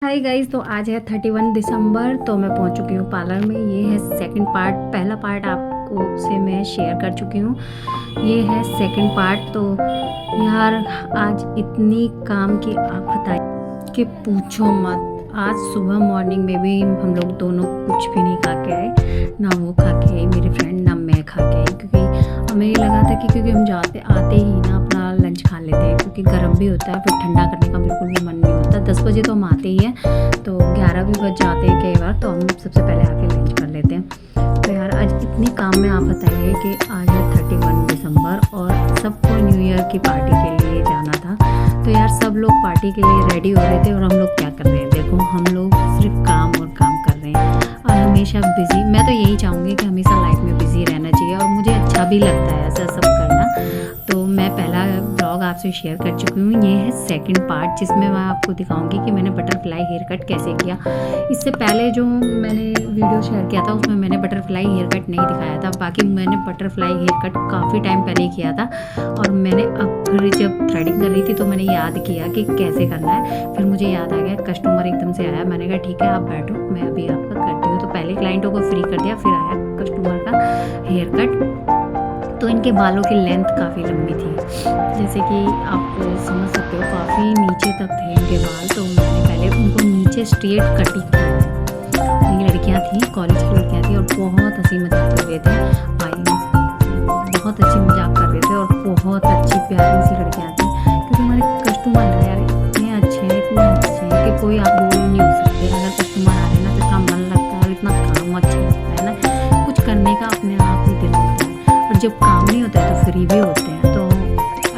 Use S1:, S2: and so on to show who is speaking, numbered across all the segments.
S1: Hi guys, तो आज है 31 दिसंबर। तो मैं पहुंच चुकी हूँ पार्लर में। ये है सेकंड पार्ट। पहला पार्ट आपको से मैं शेयर कर चुकी हूँ, ये है सेकंड पार्ट। तो यार आज इतनी काम की आफत आई कि पूछो मत। आज सुबह मॉर्निंग में भी हम लोग दोनों कुछ भी नहीं खा के आए, ना वो खा के आई मेरी फ्रेंड, ना मैं खा के आई, क्योंकि हमें ये लगा था कि क्योंकि हम जाते आते ही ना अपना लंच खा लेते हैं, क्योंकि गर्म भी होता है, फिर ठंडा करने का बिल्कुल भी मन नहीं होता। 10 बजे तो हम आते ही हैं, तो 11 भी बज जाते हैं कई बार, तो हम सबसे पहले आके लंच कर लेते हैं। तो यार आज इतनी काम में आफत आई है कि आज है 31 दिसंबर और सबको न्यू ईयर की पार्टी के लिए जाना था। तो यार सब लोग पार्टी के लिए रेडी हो रहे थे और हम लोग क्या कर रहे हैं, देखो हम लोग सिर्फ काम और काम कर रहे हैं और हमेशा बिजी। मैं तो यही चाहूँगी कि हमेशा लाइफ में बिजी रहना चाहिए और मुझे अच्छा भी लगता है ऐसा सब करना। तो मैं पहला ब्लॉग आपसे शेयर कर चुकी हूँ, ये है सेकंड पार्ट, जिसमें मैं आपको दिखाऊंगी कि मैंने बटरफ्लाई हेयर कट कैसे किया। इससे पहले जो मैंने वीडियो शेयर किया था उसमें मैंने बटरफ्लाई हेयर कट नहीं दिखाया था। बाकी मैंने बटरफ्लाई हेयर कट काफ़ी टाइम पहले किया था और मैंने अब फिर जब थ्रेडिंग कर रही थी तो मैंने याद किया कि कैसे करना है। फिर मुझे याद आ गया, कस्टमर एकदम से आया, मैंने कहा ठीक है आप बैठो, मैं अभी आपका करती हूँ। तो पहले क्लाइंटों को फ्री कर दिया, फिर आया कस्टमर का हेयर कट। तो इनके बालों की लेंथ काफ़ी लंबी थी, जैसे कि आप समझ सकते हो, काफ़ी नीचे तक थे इनके बाल। तो मैंने पहले उनको नीचे स्ट्रेट कटिंग किया। ये लड़कियां थी, कॉलेज की लड़कियां थी और बहुत हंसी मजाक कर रहे थे भाई, बहुत अच्छी मजाक कर रहे थे और बहुत अच्छी प्यारी सी लड़कियां थी, क्योंकि हमारे कस्टमर है यार इतने अच्छे हैं, इतने अच्छे हैं कि कोई आप बोल नहीं हो सकते। अगर कस्टमर आ रहे हैं ना तो इतना मन लगता है और इतना काम अच्छा लगता है ना, कुछ करने का अपने आप ही दिल होता है। और जब काम नहीं होता है तो फ्री भी होते हैं। तो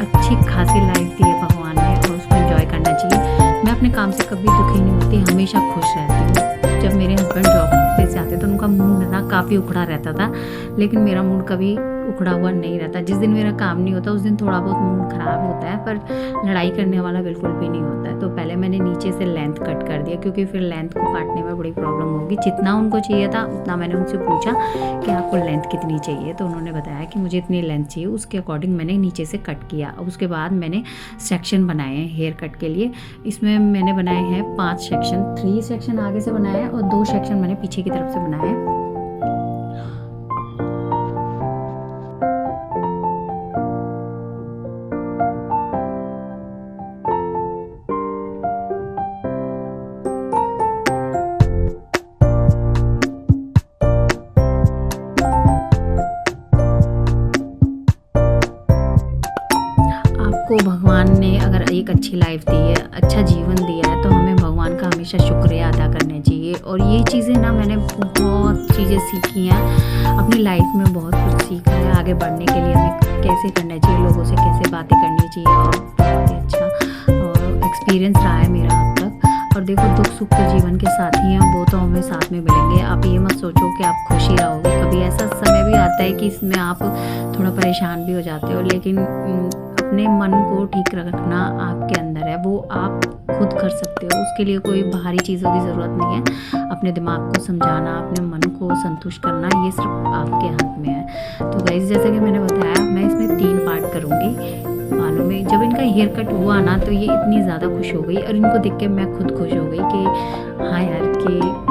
S1: अच्छी खासी लाइफ दी है भगवान ने और उसको एंजॉय करना चाहिए। मैं अपने काम से कभी दुखी नहीं होती, हमेशा खुश रहती हूँ। जब मेरे हस्बैंड जॉब पे से आते तो उनका मूड ना काफ़ी उखड़ा रहता था, लेकिन मेरा मूड कभी उखड़ा हुआ नहीं रहता। जिस दिन मेरा काम नहीं होता उस दिन थोड़ा बहुत मूड ख़राब होता है, पर लड़ाई करने वाला बिल्कुल भी नहीं होता है। तो पहले मैंने नीचे से लेंथ कट कर दिया, क्योंकि फिर लेंथ को काटने में बड़ी प्रॉब्लम होगी। जितना उनको चाहिए था उतना मैंने उनसे पूछा कि आपको लेंथ कितनी चाहिए, तो उन्होंने बताया कि मुझे इतनी लेंथ चाहिए। उसके अकॉर्डिंग मैंने नीचे से कट किया। उसके बाद मैंने सेक्शन बनाए हैं हेयर कट के लिए। इसमें मैंने बनाए हैं 5 सेक्शन, 3 सेक्शन आगे से बनाए हैं और 2 सेक्शन मैंने पीछे की तरफ से बनाए हैं। आपको भगवान ने अगर एक अच्छी लाइफ दी है, अच्छा जीवन दिया है, तो हमें भगवान का हमेशा शुक्रिया अदा करना चाहिए। और ये चीज़ें ना मैंने बहुत चीज़ें सीखी हैं अपनी लाइफ में, बहुत कुछ सीखा है आगे बढ़ने के लिए हमें कैसे करना चाहिए, लोगों से कैसे बातें करनी चाहिए। और बहुत ही अच्छा और एक्सपीरियंस रहा है मेरा अब तक। और देखो दुख सुख तो जीवन के साथी हैं, वो तो हमें साथ में मिलेंगे। आप ये मत सोचो कि आप खुशी रहोगे, कभी ऐसा समय भी आता है कि इसमें आप थोड़ा परेशान भी हो जाते हो, लेकिन अपने मन को ठीक रखना आपके अंदर है, वो आप खुद कर सकते हो। उसके लिए कोई बाहरी चीज़ों की ज़रूरत नहीं है। अपने दिमाग को समझाना, अपने मन को संतुष्ट करना, ये सिर्फ आपके हाथ में है। तो गाइस जैसा कि मैंने बताया, मैं इसमें 3 पार्ट करूँगी बालों में। जब इनका हेयर कट हुआ ना तो ये इतनी ज़्यादा खुश हो गई और इनको देख के मैं खुद खुश हो गई कि हाँ यार कि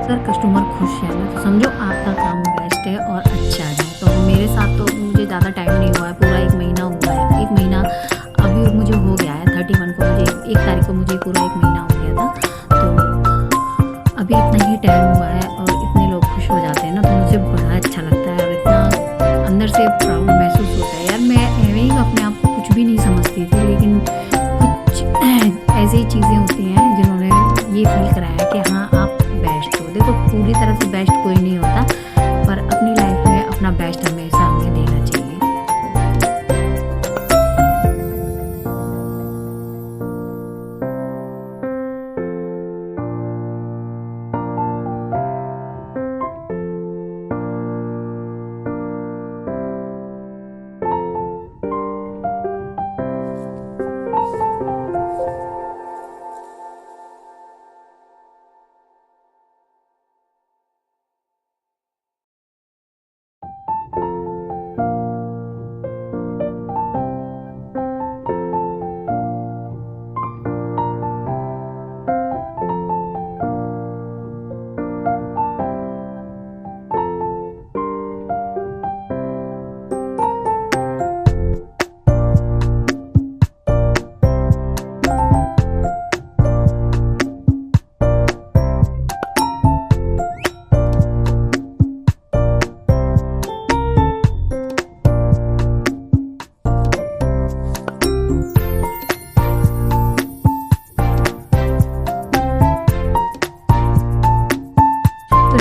S1: अगर कस्टमर खुश है ना तो समझो आपका काम बेस्ट है और अच्छा है। तो मेरे साथ तो मुझे ज़्यादा टाइम नहीं हुआ है, पूरा 1 महीना हुआ है। 1 महीना अभी मुझे हो गया है, 31 को मुझे 1 तारीख को मुझे पूरा 1 महीना हो गया था। तो अभी इतना ही टाइम हुआ है और इतने लोग खुश हो जाते हैं ना, तो मुझे बड़ा अच्छा लगता है और इतना अंदर से प्राउड महसूस होता है। यार मैं एवं ही अपने आप को कुछ भी नहीं समझती थी, लेकिन कुछ ऐसी चीज़ें होती हैं जिन्होंने ये फील कराया कि हाँ आप बेस्ट हो। देखो पूरी तरह से बेस्ट कोई नहीं होता, पर अपनी लाइफ में अपना बेस्ट हमेशा हमें देना चाहिए।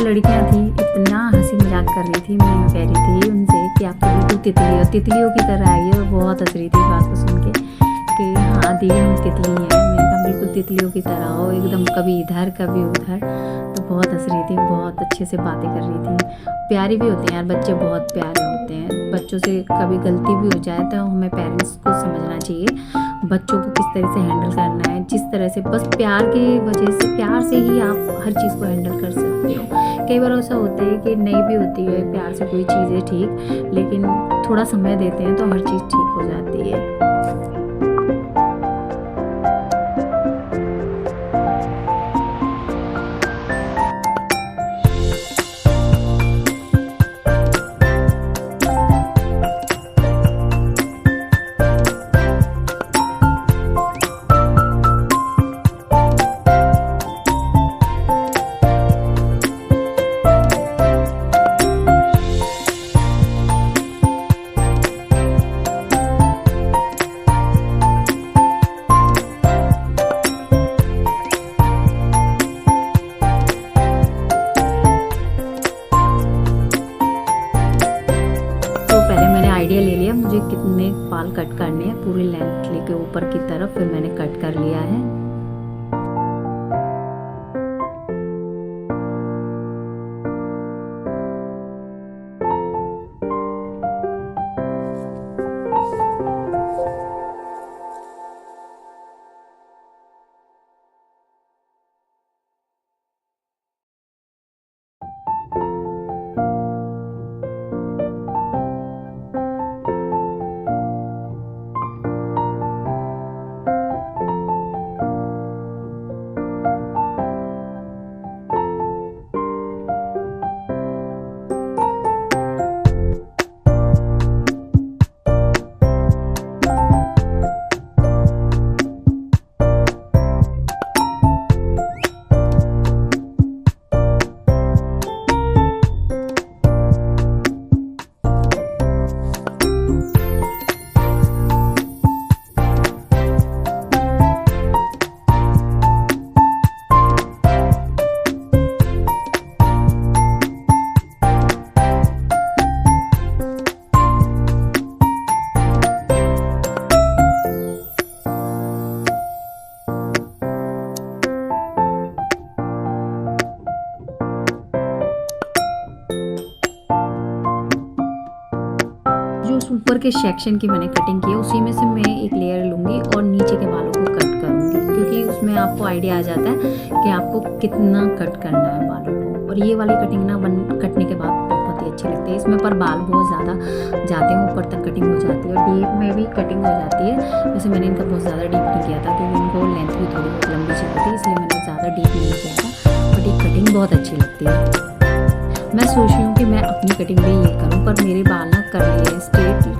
S1: लड़कियां थी इतना हंसी मजाक कर रही थी, मैं कह रही थी उनसे कि आप तो बिल्कुल तितलियों की तरह आई है, और बहुत हंस रही थी बात को सुन के कि हाँ दीदी हम तितली हैं। मैंने कहा बिल्कुल तितलियों की तरह हो, एकदम कभी इधर कभी उधर। तो बहुत हंस रही थी, बहुत अच्छे से बातें कर रही थी। प्यारी भी होते हैं यार बच्चे, बहुत प्यारे होते हैं। बच्चों से कभी गलती भी हो जाए तो हमें पेरेंट्स को समझना चाहिए बच्चों को किस तरह से हैंडल करना है, जिस तरह से, बस प्यार की वजह से, प्यार से ही आप हर चीज़ को हैंडल कर सकते हो। कई बार ऐसा होता है कि नहीं भी होती है प्यार से कोई चीज़ें ठीक, लेकिन थोड़ा समय देते हैं तो हर चीज़ ठीक हो जाती है। आइडिया ले लिया मुझे कितने बाल कट करने हैं, पूरी लेंथ लेके ऊपर की तरफ, फिर मैंने कट कर लिया है। ऊपर के सेक्शन की मैंने कटिंग की है, उसी में से मैं एक लेयर लूँगी और नीचे के बालों को कट करूँगी, क्योंकि उसमें आपको आइडिया आ जाता है कि आपको कितना कट करना है बालों को। और ये वाली कटिंग ना कटने के बाद बहुत ही अच्छी लगती है। इसमें पर बाल बहुत ज़्यादा जाते हैं, ऊपर तक कटिंग हो जाती है और डीप में भी कटिंग हो जाती है। वैसे मैंने इनका बहुत ज़्यादा डीप नहीं किया था क्योंकि इनको लेंथ भी थोड़ी बहुत लंबी चाहिए थी, इसलिए मैंने ज़्यादा डीप नहीं किया था। बट ये कटिंग बहुत अच्छी लगती है। मैं सोच रही हूँ कि मैं अपनी कटिंग भी ये करूँ, पर मेरे बाल ना करली है, स्ट्रेट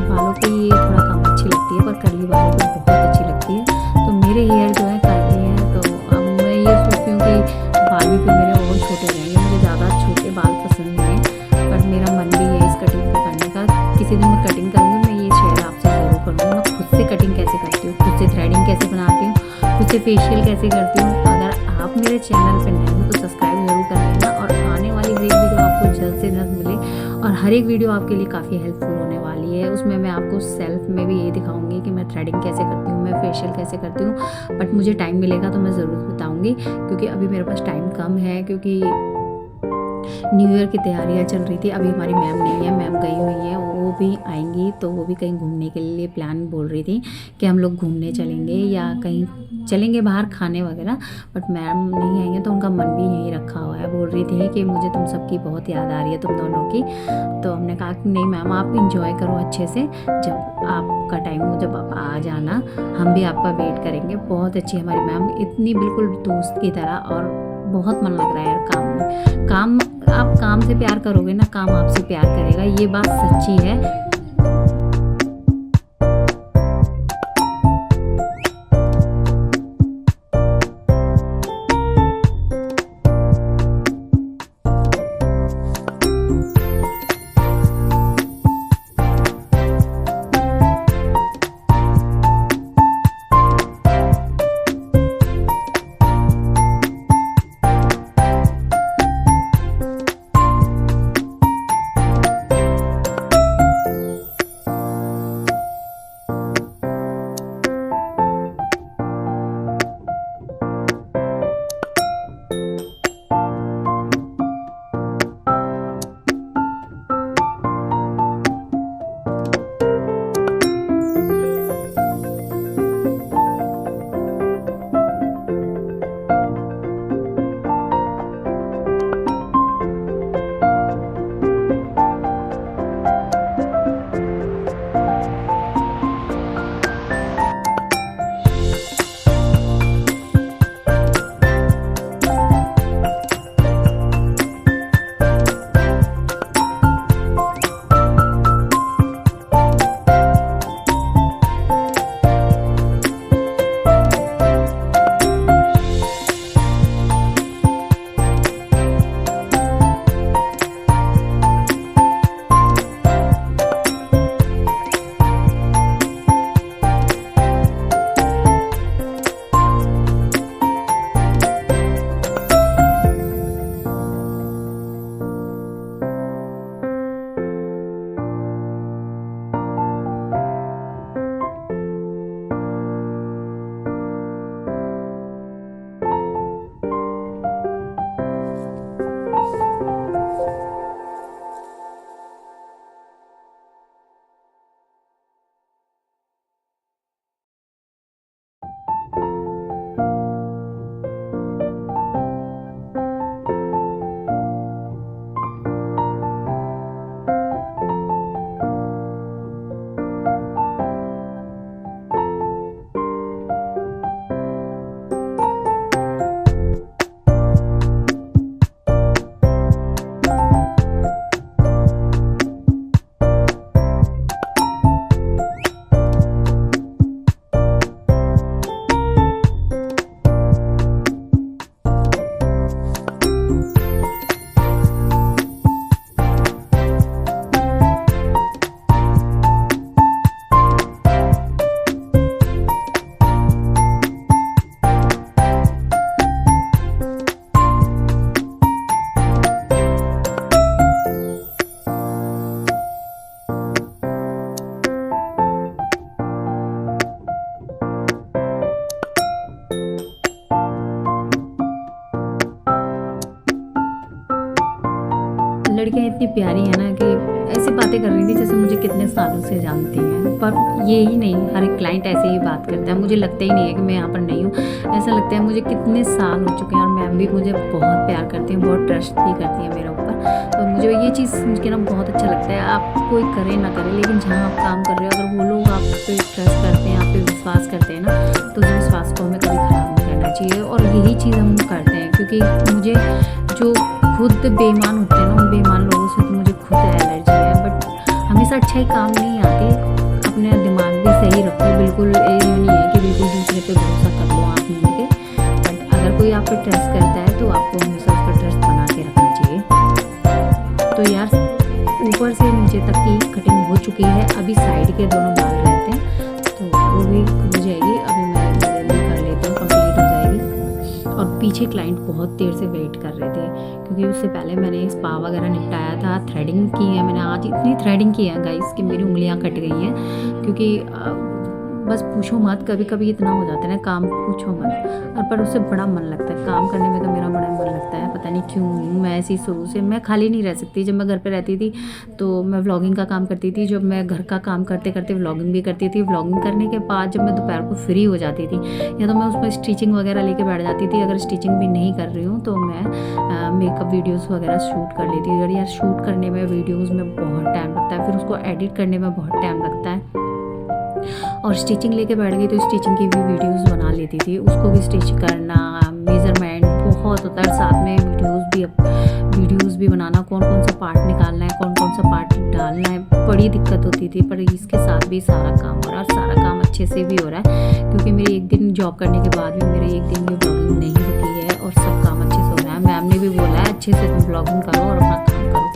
S1: बालों की ये थोड़ा कम अच्छी लगती है, पर करली बालों की बहुत अच्छी लगती है। तो मेरे हेयर जो है करली हैं, तो अब मैं ये सोचती हूँ कि बाल भी फिर मेरे और छोटे रहेंगे। मुझे ज़्यादा छोटे बाल पसंद नहीं है, पर मेरा मन भी है इस कटिंग को करने का। किसी दिन मैं कटिंग करूँगी, मैं ये शेयर आपसे ज़रूर करूँगी। मैं खुद से कटिंग कैसे करती हूँ, खुद से थ्रेडिंग कैसे बनाती हूँ, खुद से फेशियल कैसे करती हूँ। अगर आप मेरे चैनल पर नए हो तो सब्सक्राइब जरूर कर लेना, और आने वाली हर एक वीडियो आपको जल्द से जल्द मिले। और हर एक वीडियो आपके लिए काफ़ी हेल्पफुल होने वाली है। उसमें मैं आपको सेल्फ में भी ये दिखाऊंगी कि मैं थ्रेडिंग कैसे करती हूँ, मैं फेशियल कैसे करती हूँ। बट मुझे टाइम मिलेगा तो मैं ज़रूर बताऊँगी, क्योंकि अभी मेरे पास टाइम कम है, क्योंकि न्यू ईयर की तैयारियां चल रही थी। अभी हमारी मैम नहीं है, मैम गई हुई हैं, वो भी आएंगी तो वो भी कहीं घूमने के लिए प्लान बोल रही थी कि हम लोग घूमने चलेंगे या कहीं चलेंगे बाहर खाने वगैरह। बट मैम नहीं आएंगे तो उनका मन भी यहीं रखा हुआ है। बोल रही थी कि मुझे तुम सबकी बहुत याद आ रही है, तुम दोनों की। तो हमने कहा कि नहीं मैम, आप इंजॉय करो अच्छे से, जब आपका टाइम हो जब आप आ जाना, हम भी आपका वेट करेंगे। बहुत अच्छी हमारी मैम, इतनी बिल्कुल दोस्त की तरह, और बहुत मन लग रहा है यार काम में। काम, आप काम से प्यार करोगे ना, काम आपसे प्यार करेगा, ये बात सच्ची है। लड़कियां इतनी प्यारी हैं ना कि ऐसी बातें कर रही थी जैसे मुझे कितने सालों से जानती हैं, पर ये ही नहीं, हर एक क्लाइंट ऐसे ही बात करता है। मुझे लगता ही नहीं है कि मैं यहाँ पर नहीं हूँ, ऐसा लगता है मुझे कितने साल हो चुके हैं और मैम भी मुझे बहुत प्यार करती हैं, बहुत ट्रस्ट भी करती हैं मेरे ऊपर। तो मुझे ये चीज़ सुन के ना बहुत अच्छा लगता है। आप कोई करे ना करे, लेकिन जहाँ आप काम कर रहे हो अगर वो लोग आप पे ट्रस्ट करते हैं, आप पे विश्वास करते हैं ना, तो उस विश्वास को हमें कभी ख़राब नहीं करना चाहिए। और यही चीज़ हम करते हैं, क्योंकि मुझे जो खुद बेईमान होते हैं ना, उन बेईमान लोगों से तो मुझे खुद एलर्जी है। बट हमेशा अच्छाई काम नहीं आती, अपने दिमाग भी सही रखो। बिल्कुल ये नहीं है कि बिल्कुल दूसरे पे भरोसा कर लो आप मिल के, बट अगर कोई आप पे ट्रस्ट करता है तो आपको हमेशा उस पर ट्रस्ट बना के रखना चाहिए। तो यार ऊपर से नीचे तक की कटिंग हो चुकी है, अभी साइड के दोनों बाल रहते हैं तो वो भी हो जाएगी। अभी मैं जल्दी कर लेती हूँ, कंप्लीट हो जाएगी। और पीछे क्लाइंट बहुत देर से वेट कर रहे थे, क्योंकि उससे पहले मैंने स्पा वगैरह निपटाया था, थ्रेडिंग की है मैंने। आज इतनी थ्रेडिंग की है गाइस कि मेरी उंगलियां कट गई हैं, क्योंकि बस पूछो मत, कभी कभी इतना हो जाता है ना काम, पूछो मत। और पर उससे बड़ा मन लगता है काम करने में, तो मेरा बड़ा मन लगता है, पता नहीं क्यों। मैं ऐसी शुरू से मैं खाली नहीं रह सकती। जब मैं घर पे रहती थी तो मैं व्लॉगिंग का काम करती थी, जब मैं घर का काम करते करते व्लॉगिंग भी करती थी। व्लॉगिंग करने के बाद जब मैं दोपहर को फ्री हो जाती थी, या तो मैं उसमें स्टिचिंग वगैरह लेके बैठ जाती थी। अगर स्टिचिंग भी नहीं कर रही हूँ तो मैं मेकअप वीडियोज़ वगैरह शूट कर लेती हूँ। यार शूट करने में, वीडियोज़ में बहुत टाइम लगता है, फिर उसको एडिट करने में बहुत टाइम लगता है। और स्टिचिंग लेके बैठ गई तो स्टिचिंग की भी वीडियोस बना लेती थी, उसको भी स्टिच करना, मेज़रमेंट बहुत होता है। साथ में वीडियोस भी बनाना, कौन कौन सा पार्ट निकालना है, कौन कौन सा पार्ट डालना है, बड़ी दिक्कत होती थी। पर इसके साथ भी सारा काम हो रहा है, और सारा काम अच्छे से भी हो रहा है, क्योंकि मेरी एक दिन जॉब करने के बाद भी मेरे एक दिन भी ब्लॉगिंग नहीं होती है, और सब काम अच्छे से हो रहा है। मैम ने भी बोला है अच्छे से तुम ब्लॉगिंग करो और अपना काम करो।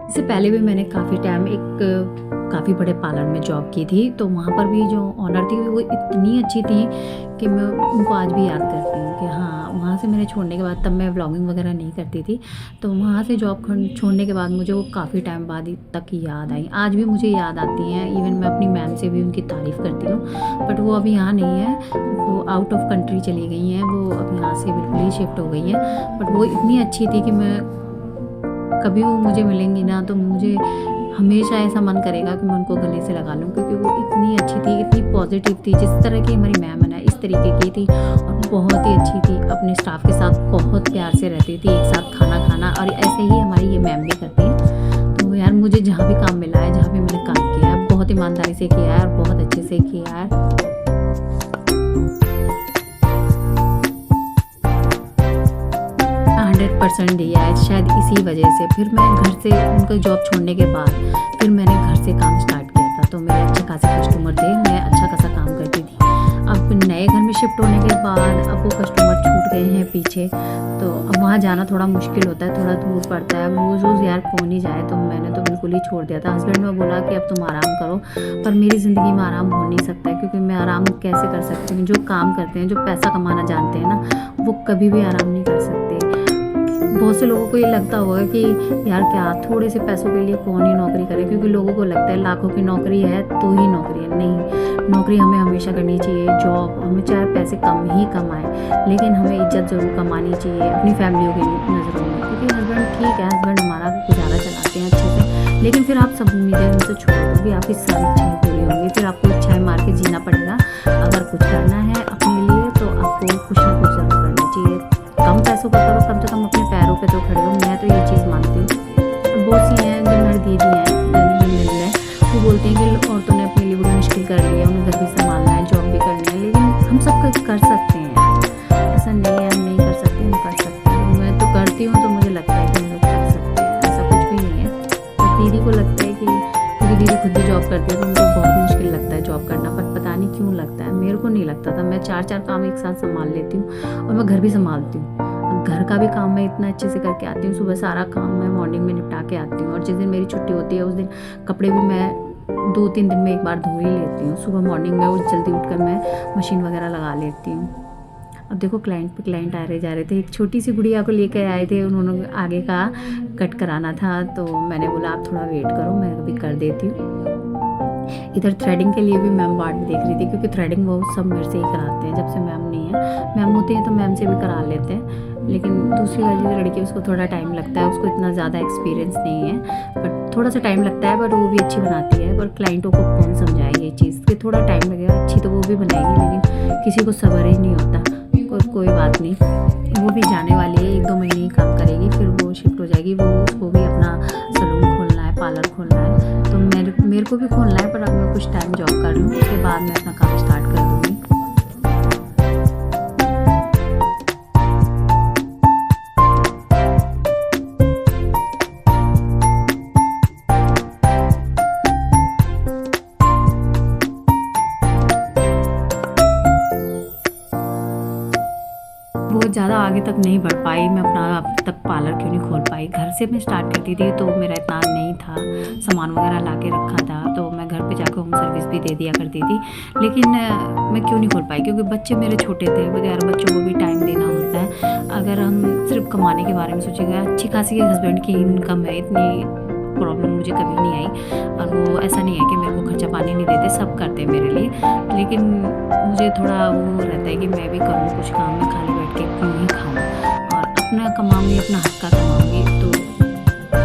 S1: इससे पहले भी मैंने काफ़ी टाइम एक काफ़ी बड़े पार्लर में जॉब की थी, तो वहाँ पर भी जो ऑनर थी वो इतनी अच्छी थी कि मैं उनको आज भी याद करती हूँ कि हाँ, वहाँ से मैंने छोड़ने के बाद, तब मैं व्लॉगिंग वगैरह नहीं करती थी, तो वहाँ से जॉब छोड़ने के बाद मुझे वो काफ़ी टाइम बाद तक याद आई। आज भी मुझे याद आती हैं, इवन मैं अपनी मैम से भी उनकी तारीफ़ करती हूँ। बट वो अभी यहाँ नहीं है, वो आउट ऑफ कंट्री चली गई हैं, वो अब यहाँ से बिल्कुल ही शिफ्ट हो गई हैं। बट वो इतनी अच्छी थी कि मैं कभी वो मुझे मिलेंगी ना तो मुझे हमेशा ऐसा मन करेगा कि मैं उनको गले से लगा लूँ, क्योंकि वो इतनी अच्छी थी, इतनी पॉजिटिव थी। जिस तरह की हमारी मैम है ना, इस तरीके की थी, और बहुत ही अच्छी थी। अपने स्टाफ के साथ बहुत प्यार से रहती थी, एक साथ खाना खाना, और ऐसे ही हमारी ये मैम भी करती हैं। तो यार मुझे जहाँ भी काम मिला है, जहाँ भी मैंने काम किया है, बहुत ईमानदारी से किया है और बहुत अच्छे से किया है। 100% दिया है, शायद इसी वजह से। फिर मैं घर से उनका जॉब छोड़ने के बाद फिर मैंने घर से काम स्टार्ट किया था, तो मेरे अच्छे खासे कस्टमर थे, मैं अच्छा खासा काम करती थी। अब नए घर में शिफ्ट होने के बाद अब वो कस्टमर छूट गए हैं पीछे, तो अब वहाँ जाना थोड़ा मुश्किल होता है, थोड़ा दूर पड़ता है। रोज़ रोज़ यार कौन ही जाए, तो मैंने तो बिल्कुल ही छोड़ दिया था। हस्बैंड ने बोला कि अब तुम आराम करो, पर मेरी ज़िंदगी में आराम हो नहीं सकता है, क्योंकि मैं आराम कैसे कर सकती हूँ। जो काम करते हैं, जो पैसा कमाना जानते हैं ना, वो कभी भी आराम नहीं कर सकते। बहुत से लोगों को ये लगता होगा कि यार क्या थोड़े से पैसों के लिए कौन ही नौकरी करे, क्योंकि लोगों को लगता है लाखों की नौकरी है तो ही नौकरी है। नहीं, नौकरी हमें हमेशा करनी चाहिए। जॉब हमें चाहे पैसे कम ही कमाएं, लेकिन हमें इज्जत ज़रूर कमानी चाहिए अपनी फैमिलियों की नज़रों में। क्योंकि हस्बैंड ठीक है, हस्बैंड हमारा गुजारा चलाते हैं अच्छे से, लेकिन फिर आप सब उम्मीदें उनसे छोड़ दो भी, आपकी सारी इच्छाएँ पूरी होंगी। फिर आपको इच्छाएँ मार के जीना पड़ेगा। अगर कुछ करना है अपने लिए तो आपको कुछ ना कुछ ज़रूर करना चाहिए। कम पैसों का करो, कम से कम अपने पैरों पे तो खड़े हो। मैं तो ये चीज़ मानती हूँ। बहुत सी हैं जो मेरी दीदी हैं, वो बोलती हैं कि औरतों ने अपने लिए बड़ी मुश्किल कर ली है, उन्हें घर भी संभालना है, जॉब भी करनी है। लेकिन हम सब कर सकते हैं, ऐसा नहीं है हम नहीं कर सकते, हम कर सकते हैं। मैं तो करती हूँ, तो मुझे लगता है कि हम लोग कर सकते हैं, ऐसा कुछ भी नहीं है। तो दीदी को लगता है कि क्योंकि दीदी खुद भी जॉब करती है तो उनको बहुत मुश्किल लगता है जॉब करना, पर पता नहीं क्यों लगता है। मेरे को नहीं लगता था। मैं 4 काम एक साथ संभाल लेती हूँ, और मैं घर भी संभालती हूँ। घर का भी काम मैं इतना अच्छे से करके आती हूँ। सुबह सारा काम मैं मॉर्निंग में निपटा के आती हूँ, और जिस दिन मेरी छुट्टी होती है उस दिन कपड़े भी मैं 2-3 दिन में एक बार धो ही लेती हूँ। सुबह मॉर्निंग में वो जल्दी उठकर मैं मशीन वगैरह लगा लेती हूँ। अब देखो क्लाइंट पे क्लाइंट आ रहे जा रहे थे। एक छोटी सी गुड़िया को लेकर आए थे, उन्होंने आगे का कट कराना था, तो मैंने बोला आप थोड़ा वेट करो, मैं अभी कर देती हूँ। इधर थ्रेडिंग के लिए भी मैम वार्ड देख रही थी, क्योंकि थ्रेडिंग वो सब मेरे से ही कराते हैं। जब से मैम नहीं है, मैम होती हैं तो मैम से भी करा लेते हैं। लेकिन दूसरी वाली जो लड़की है उसको थोड़ा टाइम लगता है, उसको इतना ज़्यादा एक्सपीरियंस नहीं है, बट थोड़ा सा टाइम लगता है। पर वो भी अच्छी बनाती है। पर क्लाइंटों को कौन समझाए ये चीज़ कि थोड़ा टाइम लगेगा, अच्छी तो वो भी बनाएगी, लेकिन किसी को सब्र ही नहीं होता। कोई बात नहीं, वो भी जाने वाली है, 1-2 महीने ही काम करेगी, फिर वो शिफ्ट हो जाएगी। वो उसको भी अपना सलून खोलना है, पार्लर खोलना है, तो मेरे को भी खोलना है। पर अब मैं कुछ टाइम जॉब कर लूँ, उसके बाद मैं अपना काम स्टार्ट कर दूँगी। बहुत ज़्यादा आगे तक नहीं बढ़ पाई मैं, अपना अब तक पार्लर क्यों नहीं खोल पाई। घर से मैं स्टार्ट करती थी तो मेरा इतना नहीं था, सामान वगैरह ला के रखा था, तो मैं घर पे जाकर होम सर्विस भी दे दिया करती थी। लेकिन मैं क्यों नहीं खोल पाई, क्योंकि बच्चे मेरे छोटे थे वगैरह, बच्चों को भी टाइम देना होता है। अगर हम सिर्फ कमाने के बारे में सोचेंगे, अच्छी खासी हस्बैंड की इनकम है, इतनी प्रॉब्लम मुझे कभी नहीं आई। और वो ऐसा नहीं है कि मेरे को खर्चा पानी नहीं देते, सब करते हैं मेरे लिए। लेकिन मुझे थोड़ा वो रहता है कि मैं भी करूँ कुछ काम, में खाली बैठ के क्यों ही खाऊँ, और अपना कमाऊँगी, अपना हक का कमाऊँगी। तो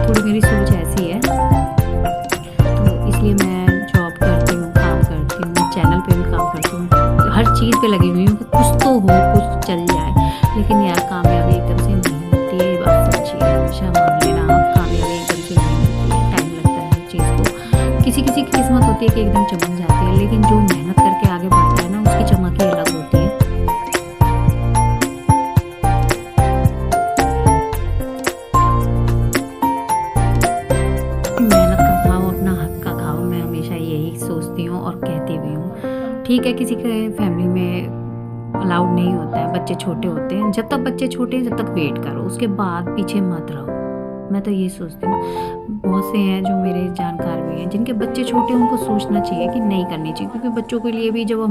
S1: थोड़ी मेरी सोच ऐसी है, तो इसलिए मैं जॉब करती हूँ, काम करती हूँ, चैनल पे भी काम करती हूँ, हर चीज़ पे लगी हुई हूँ कि कुछ तो हो, कुछ चल जाए। लेकिन यार कामयाबी एकदम से नहीं होती है, ये बात सच्ची है, हमेशा मान लेना। आप कामयाबी एकदम से नहीं मिलती है, टाइम लगता है हर चीज़ को। किसी किसी की किस्मत होती है कि एकदम चमक जाती है, लेकिन जो मेहनत करके आगे बढ़ता है ना, उसकी चमक ही अलग होती है। मेहनत का खाओ, अपना हक का खाओ, मैं हमेशा यही सोचती हूँ और कहती भी हूँ। ठीक है, किसी के फैमिली में अलाउड नहीं होता है, बच्चे छोटे होते हैं, जब तक बच्चे छोटे हैं जब तक वेट करो, उसके बाद पीछे मत रहो। मैं तो ये सोचती हूँ। बहुत से हैं जो मेरे जानकार भी हैं जिनके बच्चे छोटे हैं, उनको सोचना चाहिए कि नहीं करनी चाहिए, क्योंकि बच्चों के लिए भी जब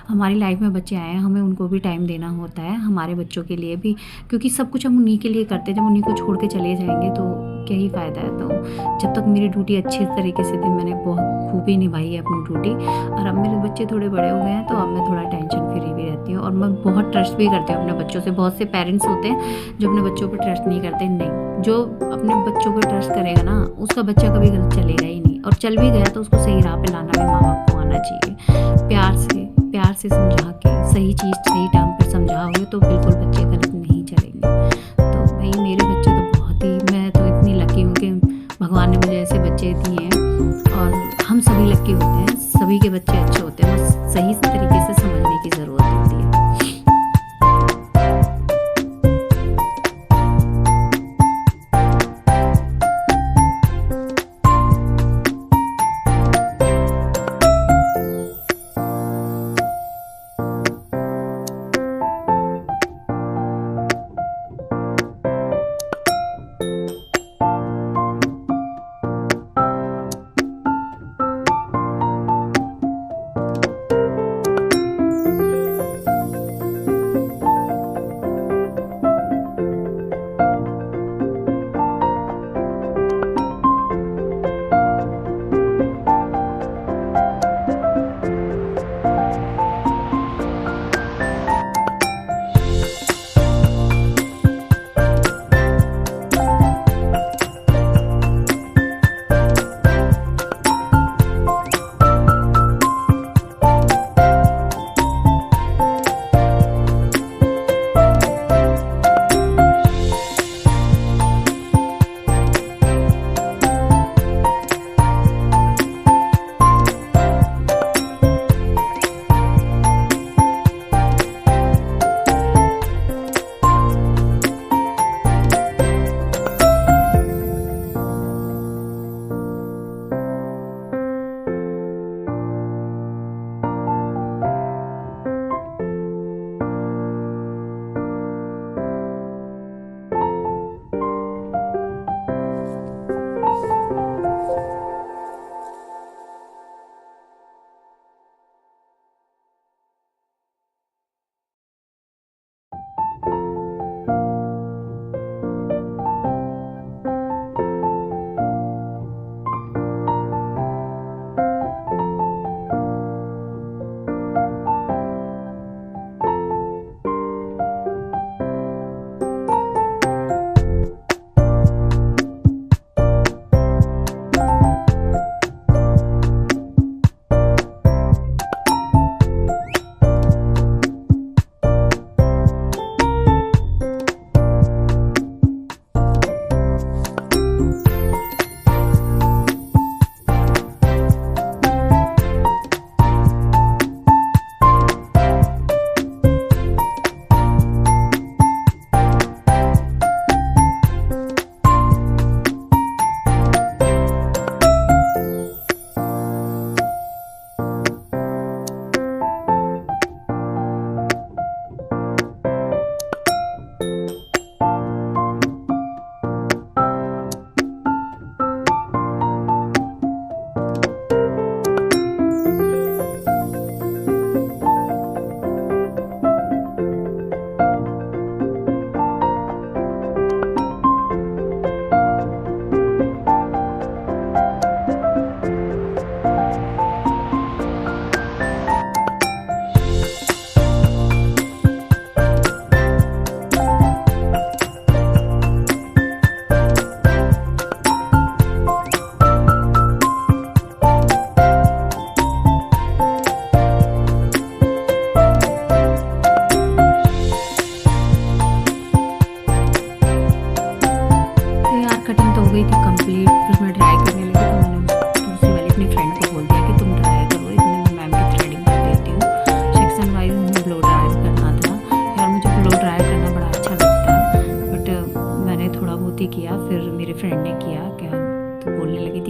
S1: हमारी लाइफ में बच्चे आए हैं, हमें उनको भी टाइम देना होता है, हमारे बच्चों के लिए भी, क्योंकि सब कुछ हम उन्हीं के लिए करते हैं। जब उन्हीं को छोड़ के चले जाएंगे तो क्या ही फ़ायदा है। तो जब तक मेरी ड्यूटी अच्छे तरीके से थी, मैंने बहुत खूबी निभाई है अपनी ड्यूटी। और अब मेरे बच्चे थोड़े बड़े हो गए हैं, तो अब मैं थोड़ा टेंशन फ्री भी रहती हूँ, और मैं बहुत ट्रस्ट भी करती हूँ अपने बच्चों से। बहुत से पेरेंट्स होते हैं जो अपने बच्चों पर ट्रस्ट नहीं करते। नहीं, जो अपने बच्चों पर ट्रस्ट करेगा ना, उसका बच्चा कभी गलत चलेगा ही नहीं, और चल भी गया तो उसको सही राह पे लाना भी माँ बाप को आना चाहिए। प्यार से समझा के, सही चीज़ सही टाइम पर समझाओगे तो बिल्कुल बच्चे गलत नहीं चलेंगे। तो भाई मेरे बच्चे तो बहुत ही, मैं तो इतनी लकी हूँ कि भगवान ने मुझे ऐसे बच्चे दिए हैं। और हम सभी लकी होते हैं, सभी के बच्चे अच्छे होते हैं, बस सही तरीके से समझने की ज़रूरत होती है।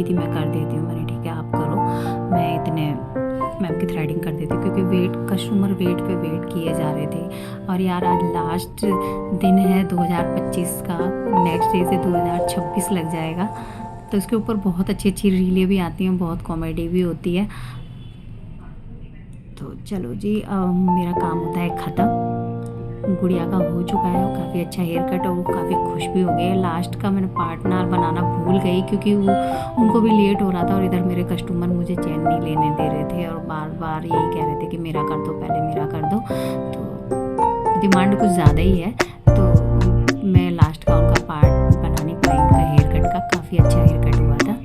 S1: थी मैं कर देती हूँ, मैंने ठीक है आप करो, मैं इतने मैम की थ्रेडिंग कर देती हूँ, क्योंकि कस्टमर वेट पे वेट किए जा रहे थे। और यार आज लास्ट दिन है 2025 का, नेक्स्ट डे से 2026 लग जाएगा, तो इसके ऊपर बहुत अच्छी अच्छी रीलें भी आती हैं, बहुत कॉमेडी भी होती है। तो चलो जी, मेरा काम होता है ख़त्म। गुड़िया का हो चुका है, वो काफ़ी अच्छा हेयर कट और वो काफ़ी खुश भी हो गए। लास्ट का मैंने पार्टनर बनाना भूल गई, क्योंकि वो उनको भी लेट हो रहा था और इधर मेरे कस्टमर मुझे चैन नहीं लेने दे रहे थे और बार बार यही कह रहे थे कि मेरा कर दो, पहले मेरा कर दो। तो डिमांड कुछ ज़्यादा ही है, तो मैं लास्ट का उनका पार्ट बना नहीं पाई। उनका हेयर कट का काफ़ी अच्छा हेयर कट हुआ था।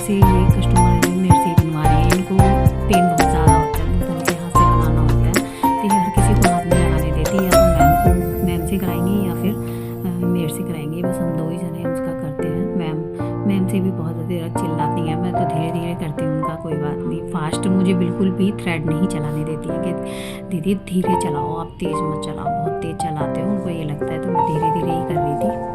S1: से ये कस्टमर मेरे से बनवा रहे हैं, इनको पेन बहुत ज़्यादा होता है, तो मुझे हाथ से बनाना होता है, तो ये हर किसी को हाथ में लगाने देती, या तो मैम से कराएंगे या फिर मेरे से कराएंगे, बस हम दो ही जने उसका करते हैं। मैम से भी बहुत देर चिल्लाती हैं, मैं तो धीरे धीरे करती हूँ उनका, कोई बात नहीं। फास्ट मुझे बिल्कुल भी थ्रेड नहीं चलाने देती है कि दीदी धीरे चलाओ, आप तेज़ मत चलाओ, बहुत तेज़ चलाते हो, उनको ये लगता है, तो मैं धीरे धीरे ही कर रही थी।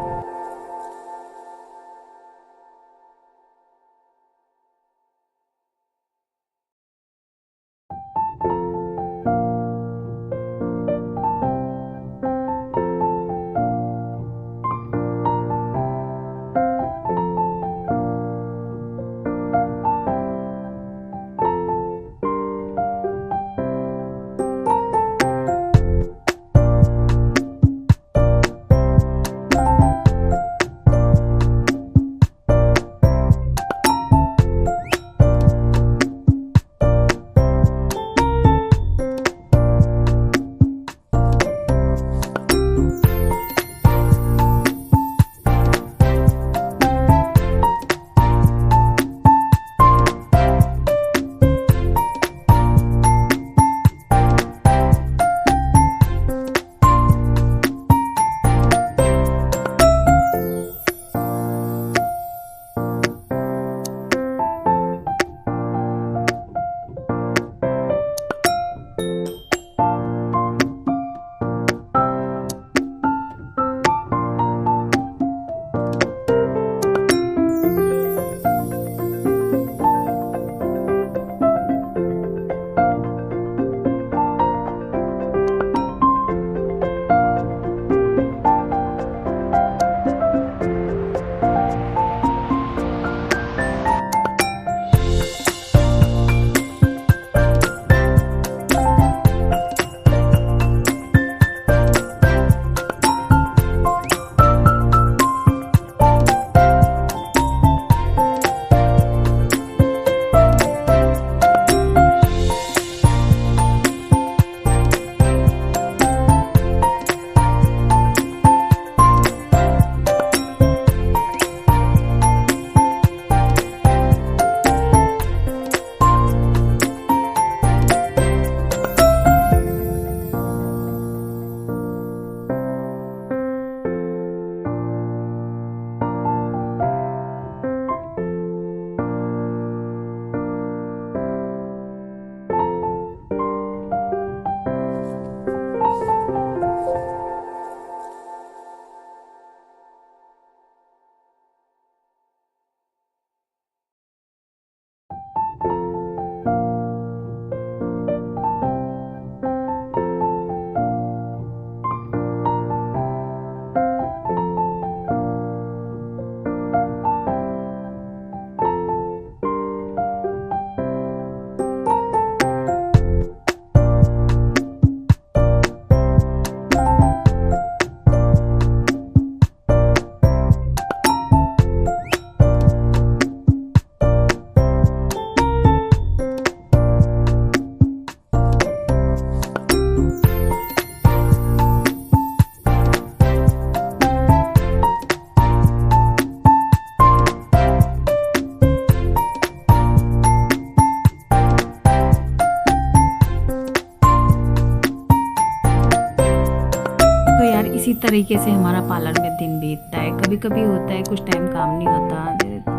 S1: इसी तरीके से हमारा पार्लर में दिन बीतता है। कभी कभी होता है कुछ टाइम काम नहीं होता,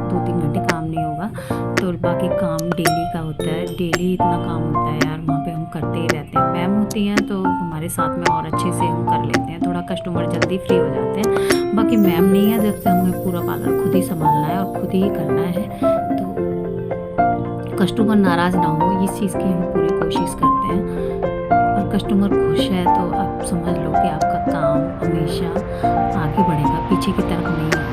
S1: 2-3 घंटे काम नहीं होगा, तो बाकी काम डेली का होता है। डेली इतना काम होता है यार, वहाँ पे हम करते ही रहते हैं। मैम होती हैं तो हमारे साथ में और अच्छे से हम कर लेते हैं, थोड़ा कस्टमर जल्दी फ्री हो जाते हैं। बाकी मैम नहीं है, जब से हमें पूरा पार्लर खुद ही संभालना है और खुद ही करना है, तो कस्टमर नाराज़ ना हो इस चीज़ की हम पूरी कोशिश करते हैं। और कस्टमर खुश है तो आप समझ लो कि आपका काम हमेशा आगे बढ़ेगा, पीछे की तरफ नहीं आएगा।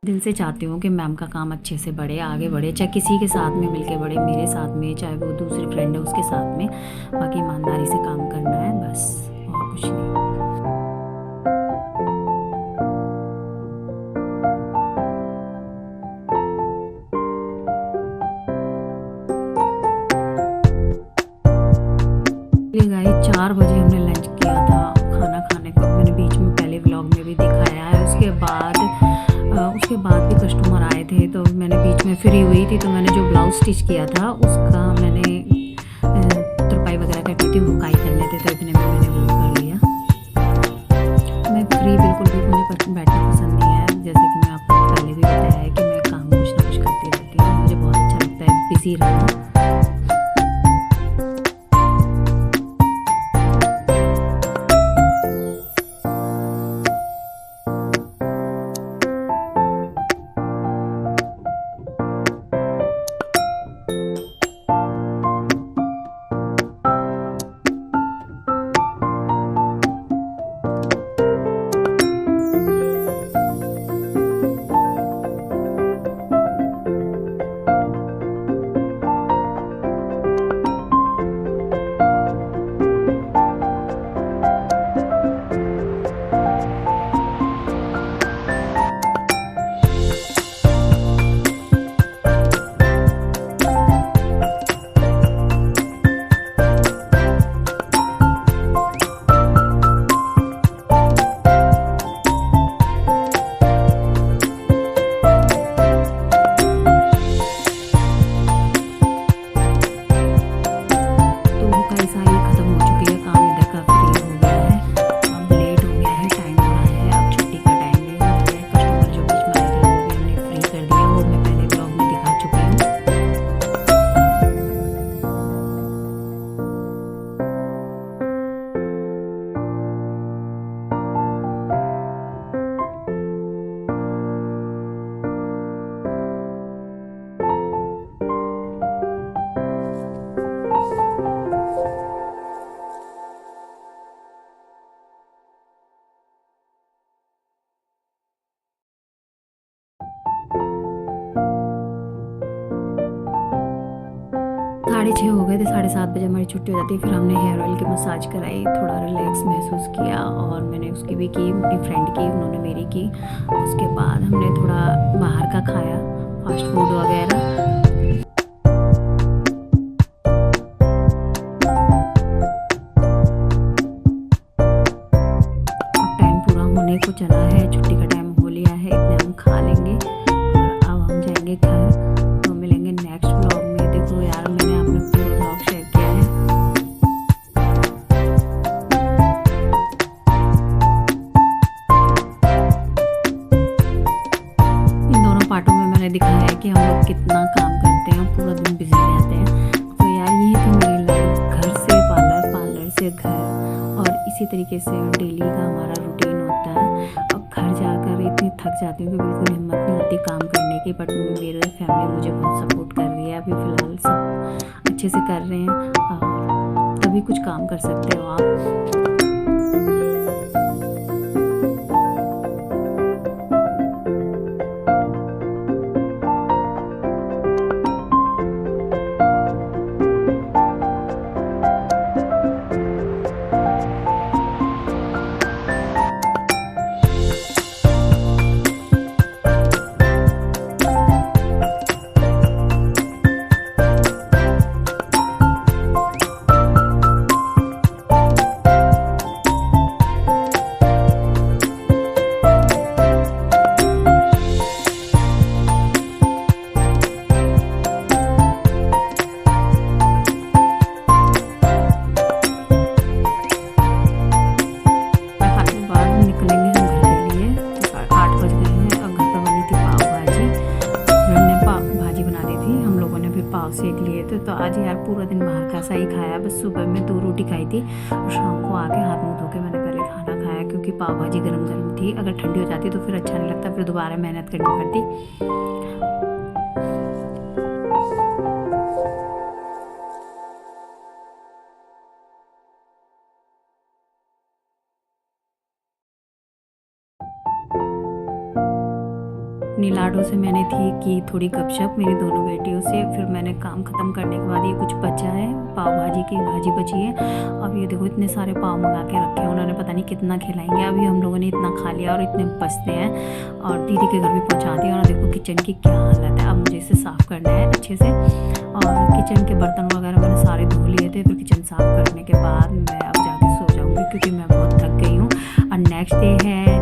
S1: दिल से चाहती हूँ कि मैम का काम अच्छे से बढ़े, आगे बढ़े, चाहे किसी के साथ में मिलके बढ़े, मेरे साथ में, चाहे वो दूसरी फ्रेंड है उसके साथ में। बाकी ईमानदारी से काम करना है बस, और कुछ नहीं। गाइस 4 बजे हमने लंच किया था। खाना खाने को मैंने बीच में पहले व्लॉग में भी दिखाया है। उसके बाद भी कस्टमर आए थे, तो मैंने बीच में फ्री हुई थी, तो मैंने जो ब्लाउज स्टिच किया था उसका मैंने तुरपाई वगैरह करती थी, वो काई कर लेते थे, इतने में मैंने वो कर लिया। मैं फ्री बिल्कुल भी, मुझे बैठना पसंद नहीं है। जैसे कि मैं आपको पहले भी बताया है कि मैं काम कुछ ना कुछ करती रहती हूँ, मुझे बहुत अच्छा लगता है बिजी रहना। साढ़े 6 हो गए थे, 7:30 बजे हमारी छुट्टी हो जाती। फिर हमने हेयर ऑयल की मसाज कराई, थोड़ा रिलैक्स महसूस किया, और मैंने उसकी भी की, अपनी फ्रेंड की, उन्होंने मेरी की। उसके बाद हमने थोड़ा बाहर का खाया, फास्ट फूड वगैरह। अब टाइम पूरा होने को चला है, छुट्टी का टाइम हो लिया है, इतने हम खा लेंगे और अब हम जाएंगे घर। तो मिलेंगे नेक्स्ट व्लॉग में। देखो यार, मैंने आपने पूरा व्लॉग शेयर किया है। इन दोनों पार्टों में मैंने दिखाया है कि हम लोग कितना काम करते हैं, पूरा दिन बिजी रहते हैं। तो यार यही थी मेरी लाइफ, घर से पार्लर, पार्लर से घर, और इसी तरीके से डेली का हमारा रूटीन होता है। अब घर जाकर कभी इतनी थक जाती हूँ कि बिल्कुल हिम्मत नहीं होती काम करने की, बट मेरे फैमिली मुझे बहुत सपोर्ट कर रही है। अभी फ़िलहाल सब अच्छे से कर रहे हैं और तभी कुछ काम कर सकते हो आप। पाव सेक लिए थे। तो आज यार पूरा दिन बाहर का सा ही खाया, बस सुबह में 2 रोटी खाई थी और शाम को आके हाथ मुँह धो के मैंने पहले खाना खाया, क्योंकि पाव भाजी गरम गरम थी। अगर ठंडी हो जाती तो फिर अच्छा नहीं लगता, फिर दोबारा मेहनत करनी पड़ती। नीलाडो से मैंने की थोड़ी गपशप मेरी दोनों बेटियों से। फिर मैंने काम ख़त्म करने के बाद ये कुछ बचा है, पाव भाजी की भाजी बची है। अब ये देखो इतने सारे पाव मंगा के रखे हैं उन्होंने, पता नहीं कितना खिलाएंगे। अभी हम लोगों ने इतना खा लिया और इतने बचते हैं और दीदी के घर भी पहुँचा दिया। और देखो किचन की क्या हालत है। अब मुझे इसे साफ़ करना है अच्छे से, और किचन के बर्तन वगैरह मैंने सारे धो लिए थे। फिर किचन साफ़ करने के बाद मैं अब जाके सो जाऊँगी, क्योंकि मैं बहुत थक गई हूँ। और नेक्स्ट डे है